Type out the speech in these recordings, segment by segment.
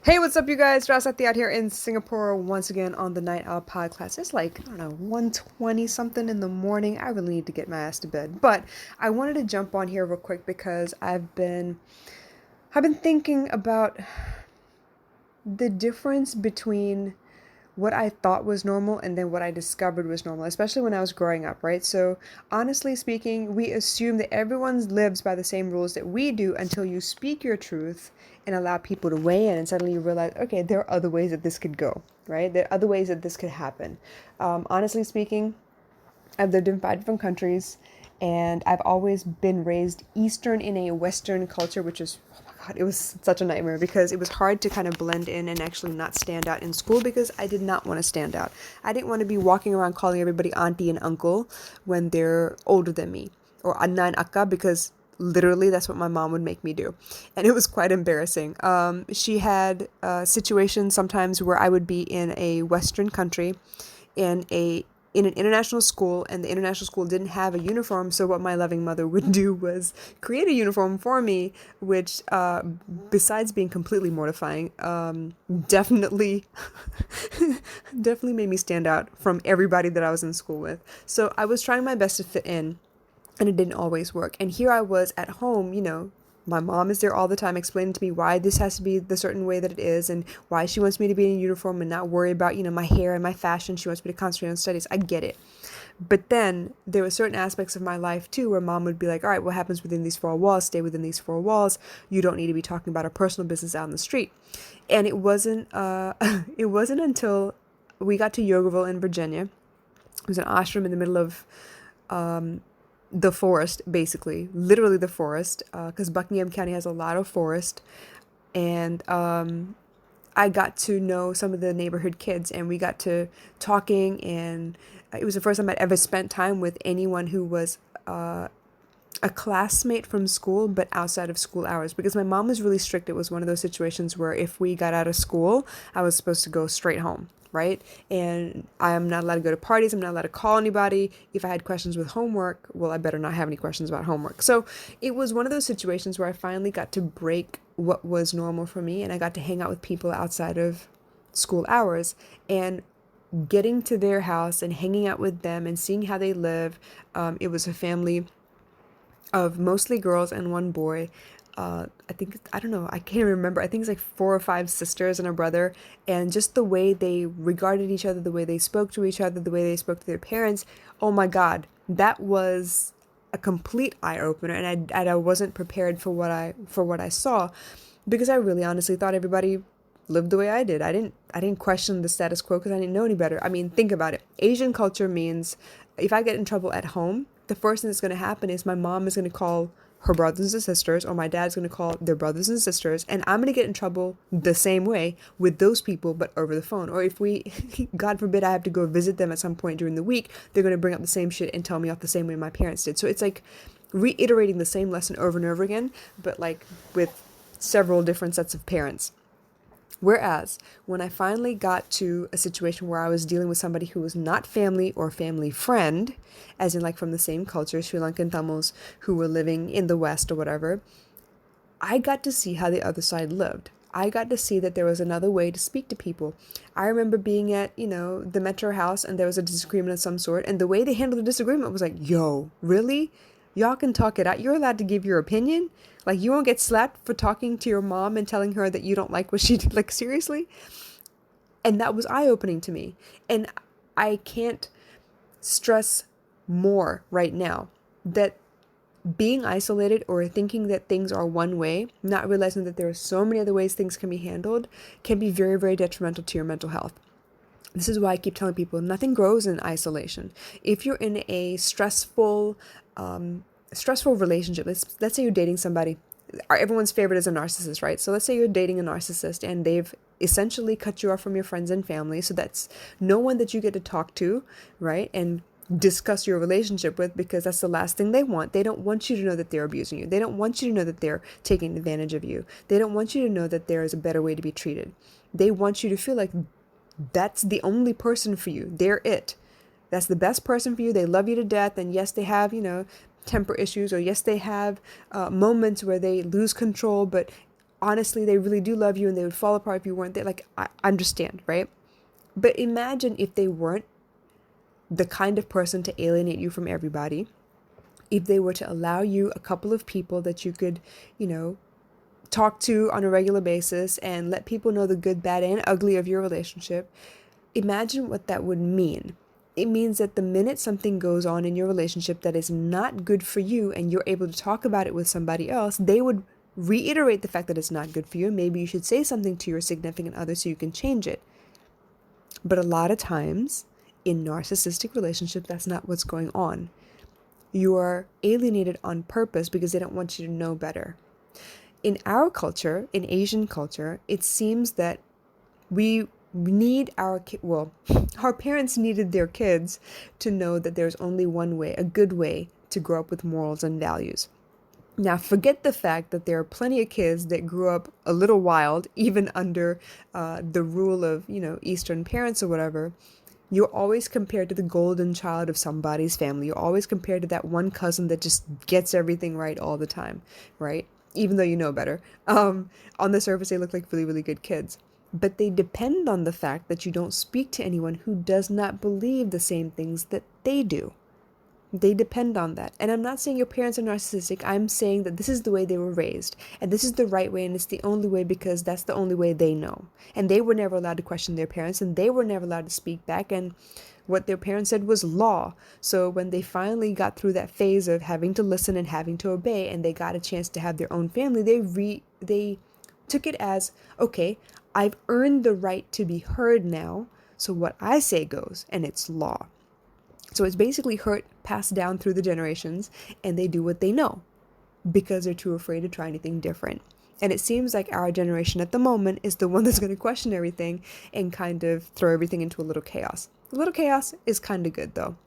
Hey, what's up, you guys? Rasati out here in Singapore once again on the Night Owl podcast. It's like, I don't know, 1:20 something in the morning. I really need to get my ass to bed. But I wanted to jump on here real quick because I've been thinking about the difference between what I thought was normal and then what I discovered was normal, especially when I was growing up, right? So, honestly speaking, we assume that everyone lives by the same rules that we do until you speak your truth and allow people to weigh in, and suddenly you realize, okay, there are other ways that this could go, right? There are other ways that this could happen. Honestly speaking, I've lived in 5 different countries, and I've always been raised Eastern in a Western culture, which is, oh my God, it was such a nightmare because it was hard to kind of blend in and actually not stand out in school because I did not want to stand out. I didn't want to be walking around calling everybody auntie and uncle when they're older than me, or anna and akka, because literally that's what my mom would make me do, and it was quite embarrassing. She had situations sometimes where I would be in a Western country in a in an international school, and the international school didn't have a uniform, so what my loving mother would do was create a uniform for me, which besides being completely mortifying, definitely definitely made me stand out from everybody that I was in school with. So I was trying my best to fit in, and it didn't always work. And here I was at home, my mom is there all the time explaining to me why this has to be the certain way that it is and why she wants me to be in a uniform and not worry about, my hair and my fashion. She wants me to concentrate on studies. I get it. But then there were certain aspects of my life too where mom would be like, all right, what happens within these four walls? Stay within these four walls. You don't need to be talking about our personal business out in the street. And it wasn't it wasn't until we got to Yogerville in Virginia. It was an ashram in the middle of the forest, basically, literally the forest, because Buckingham County has a lot of forest. And I got to know some of the neighborhood kids, and we got to talking, and it was the first time I'd ever spent time with anyone who was a classmate from school, but outside of school hours, because my mom was really strict. It was one of those situations where if we got out of school, I was supposed to go straight home, right? And I'm not allowed to go to parties. I'm not allowed to call anybody. If I had questions with homework, well, I better not have any questions about homework. So it was one of those situations where I finally got to break what was normal for me, and I got to hang out with people outside of school hours. And getting to their house and hanging out with them and seeing how they live, it was a family of mostly girls and one boy. I think, I don't know, I can't remember. I think it's like 4 or 5 sisters and a brother. And just the way they regarded each other, the way they spoke to each other, the way they spoke to their parents. Oh my God, that was a complete eye opener. And I wasn't prepared for what I saw, because I really honestly thought everybody lived the way I did. I didn't question the status quo because I didn't know any better. I mean, think about it. Asian culture means if I get in trouble at home, the first thing that's going to happen is my mom is going to call her brothers and sisters, or my dad's going to call their brothers and sisters, and I'm going to get in trouble the same way with those people, but over the phone. Or if we, God forbid, I have to go visit them at some point during the week, they're going to bring up the same shit and tell me off the same way my parents did. So it's like reiterating the same lesson over and over again, but like with several different sets of parents. Whereas when I finally got to a situation where I was dealing with somebody who was not family or family friend, as in like from the same culture, Sri Lankan Tamils who were living in the West or whatever, I got to see how the other side lived. I got to see that there was another way to speak to people. I remember being at, the metro house, and there was a disagreement of some sort, and the way they handled the disagreement was like, yo, really? Y'all can talk it out. You're allowed to give your opinion. Like, you won't get slapped for talking to your mom and telling her that you don't like what she did. Like, seriously? And that was eye-opening to me. And I can't stress more right now that being isolated or thinking that things are one way, not realizing that there are so many other ways things can be handled, can be very, very detrimental to your mental health. This is why I keep telling people nothing grows in isolation. If you're in a stressful relationship, let's say you're dating somebody. Everyone's favorite is a narcissist, right? So let's say you're dating a narcissist and they've essentially cut you off from your friends and family. So that's no one that you get to talk to, right? And discuss your relationship with, because that's the last thing they want. They don't want you to know that they're abusing you. They don't want you to know that they're taking advantage of you. They don't want you to know that there is a better way to be treated. They want you to feel like that's the only person for you. They're it. That's the best person for you. They love you to death. And yes, they have, temper issues, or yes, they have moments where they lose control, but honestly, they really do love you and they would fall apart if you weren't there. Like, I understand, right? But imagine if they weren't the kind of person to alienate you from everybody, if they were to allow you a couple of people that you could, you know, talk to on a regular basis and let people know the good, bad, and ugly of your relationship. Imagine what that would mean. It means that the minute something goes on in your relationship that is not good for you and you're able to talk about it with somebody else, they would reiterate the fact that it's not good for you. Maybe you should say something to your significant other so you can change it. But a lot of times in narcissistic relationships, that's not what's going on. You are alienated on purpose because they don't want you to know better. In our culture, in Asian culture, it seems that we need our parents needed their kids to know that there's only one way, a good way to grow up with morals and values. Now, forget the fact that there are plenty of kids that grew up a little wild, even under the rule of, Eastern parents or whatever. You're always compared to the golden child of somebody's family. You're always compared to that one cousin that just gets everything right all the time, right? Even though you know better. On the surface, they look like really, really good kids. But they depend on the fact that you don't speak to anyone who does not believe the same things that they do. They depend on that. And I'm not saying your parents are narcissistic. I'm saying that this is the way they were raised. And this is the right way. And it's the only way because that's the only way they know. And they were never allowed to question their parents. And they were never allowed to speak back. And what their parents said was law. So when they finally got through that phase of having to listen and having to obey, and they got a chance to have their own family, they took it as, okay, I've earned the right to be heard now. So what I say goes, and it's law. So it's basically hurt passed down through the generations, and they do what they know because they're too afraid to try anything different. And it seems like our generation at the moment is the one that's going to question everything and kind of throw everything into a little chaos. A little chaos is kind of good, though.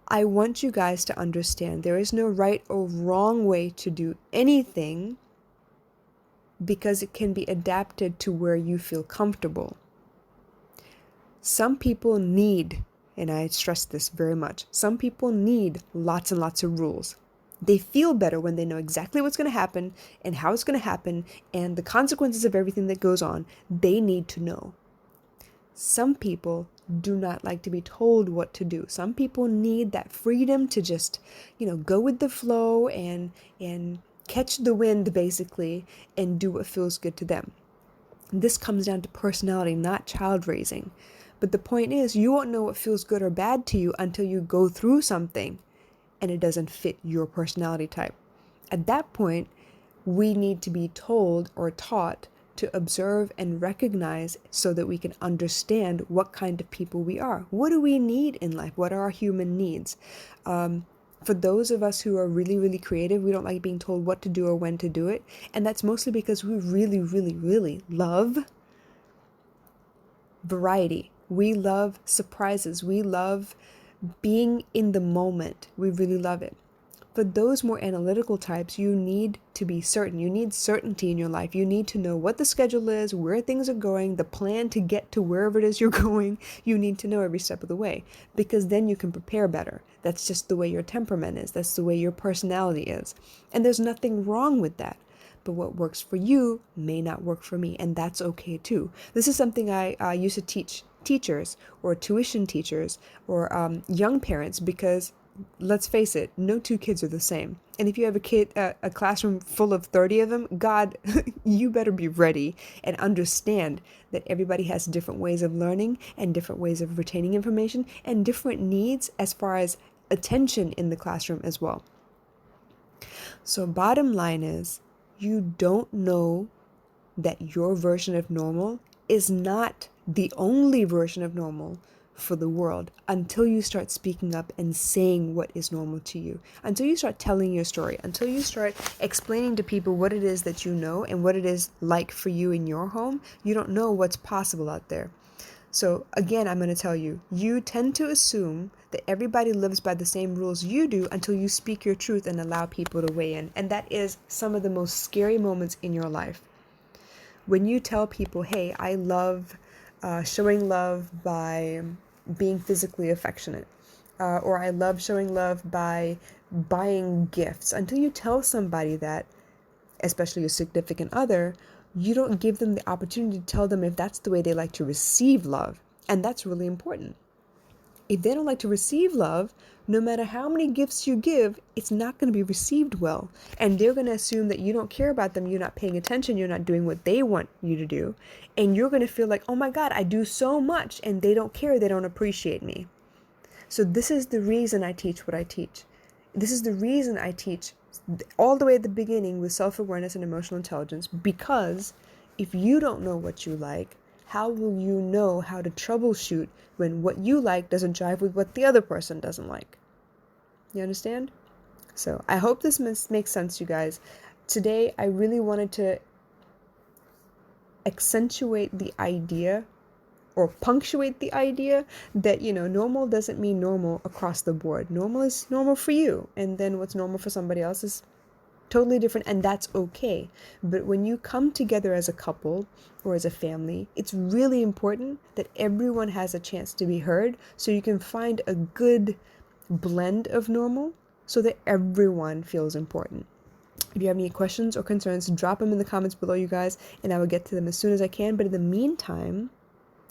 I want you guys to understand there is no right or wrong way to do anything because it can be adapted to where you feel comfortable. Some people need, and I stress this very much, some people need lots and lots of rules. They feel better when they know exactly what's going to happen and how it's going to happen and the consequences of everything that goes on. They need to know. Some people do not like to be told what to do. Some people need that freedom to just, go with the flow and catch the wind basically and do what feels good to them. This comes down to personality, not child raising. But the point is, you won't know what feels good or bad to you until you go through something and it doesn't fit your personality type. At that point, we need to be told or taught to observe and recognize so that we can understand what kind of people we are. What do we need in life? What are our human needs? For those of us who are really, really creative, we don't like being told what to do or when to do it. And that's mostly because we really, really, really love variety. We love surprises. We love being in the moment. We really love it. For those more analytical types, you need to be certain. You need certainty in your life. You need to know what the schedule is, where things are going, the plan to get to wherever it is you're going. You need to know every step of the way because then you can prepare better. That's just the way your temperament is. That's the way your personality is. And there's nothing wrong with that. But what works for you may not work for me, and that's okay too. This is something I used to teach teachers or tuition teachers or young parents because let's face it, no two kids are the same. And if you have a classroom full of 30 of them, God, you better be ready and understand that everybody has different ways of learning and different ways of retaining information and different needs as far as attention in the classroom as well. So bottom line is, you don't know that your version of normal is not the only version of normal for the world until you start speaking up and saying what is normal to you, until you start telling your story, until you start explaining to people what it is that you know and what it is like for you in your home. You don't know what's possible out there. So again, I'm going to tell you, you tend to assume that everybody lives by the same rules you do until you speak your truth and allow people to weigh in. And that is some of the most scary moments in your life. When you tell people, hey, I love showing love by being physically affectionate, or I love showing love by buying gifts. Until you tell somebody that, especially your significant other, you don't give them the opportunity to tell them if that's the way they like to receive love. And that's really important. If they don't like to receive love, no matter how many gifts you give, it's not going to be received well. And they're going to assume that you don't care about them, you're not paying attention, you're not doing what they want you to do. And you're going to feel like, oh my God, I do so much and they don't care, they don't appreciate me. So this is the reason I teach what I teach. This is the reason I teach all the way at the beginning with self-awareness and emotional intelligence, because if you don't know what you like, how will you know how to troubleshoot when what you like doesn't jive with what the other person doesn't like? You understand? So I hope this makes sense, you guys. Today, I really wanted to accentuate the idea or punctuate the idea that, normal doesn't mean normal across the board. Normal is normal for you. And then what's normal for somebody else is totally different, and that's okay. But when you come together as a couple or as a family, it's really important that everyone has a chance to be heard, so you can find a good blend of normal so that everyone feels important. If you have any questions or concerns, drop them in the comments below, you guys, and I will get to them as soon as I can. But in the meantime,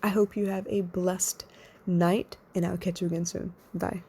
I hope you have a blessed night, and I'll catch you again soon. Bye.